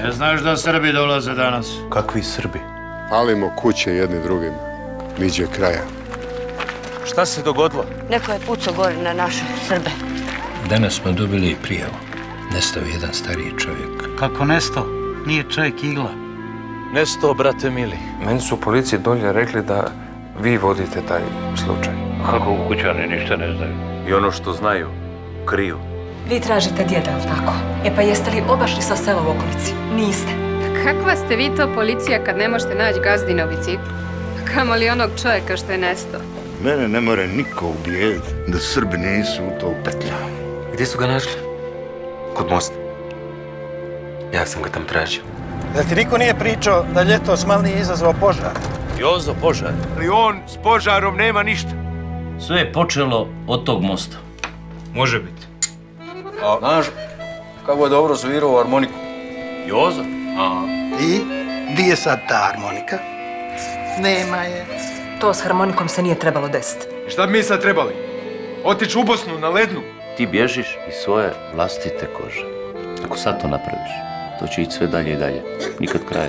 Ne znaš da Srbi dolaze danas? Kakvi Srbi? Palimo kuće jedni drugima. Niđe kraja. Šta se dogodilo? Neko je pucao gore na naše Srbe. Danas smo dobili prijavu. Nestao je jedan stariji čovjek. Kako nestao? Nije čovjek igla. Nesto, brate mili. Meni su u policiji dolje rekli da vi vodite taj slučaj. Kako u kućani ništa ne znaju? I ono što znaju, kriju. Vi tražite djeda, jel tako? E pa jeste li obašli sa sela u okolici? Niste. Kakva ste vi to policija kad ne možete naći gazdina u biciklu? Kamo li onog čovjeka što je nestao? Mene ne more niko ubijediti da Srbi nisu u to upetljani. Gdje su ga našli? Kod mosta. Ja sam ga tam tražio. Jel ti niko nije pričao da ljetos mal nije izazvao požar? Jozo, požar. Ali on s požarom nema ništa. Sve je počelo od tog mosta. Može biti. Znaš, kako je dobro svirao harmoniku? Jozo? I? Di je sad ta harmonika? Nema je. To s harmonikom se nije trebalo desiti. I šta bi mi sad trebali? Otići u Bosnu na lednu? Ti bježiš iz svoje vlastite kože. Ako sad to napraviš, to će ići sve dalje i dalje. Nikad kraja.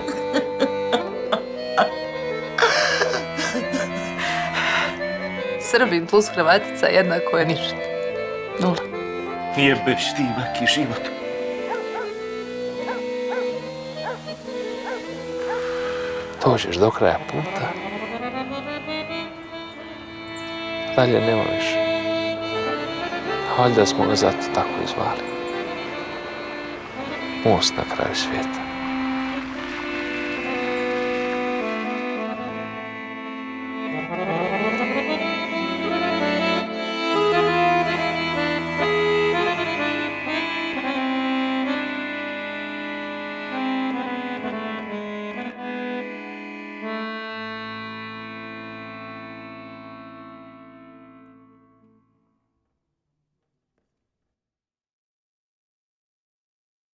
Srbin plus Hrvatica jednako je ništa. Nula. Nije beš ti neki život. Dođeš do kraja puta. Dalje nema više. Valjda smo ga zato tako i zvali. Most na kraju svijeta.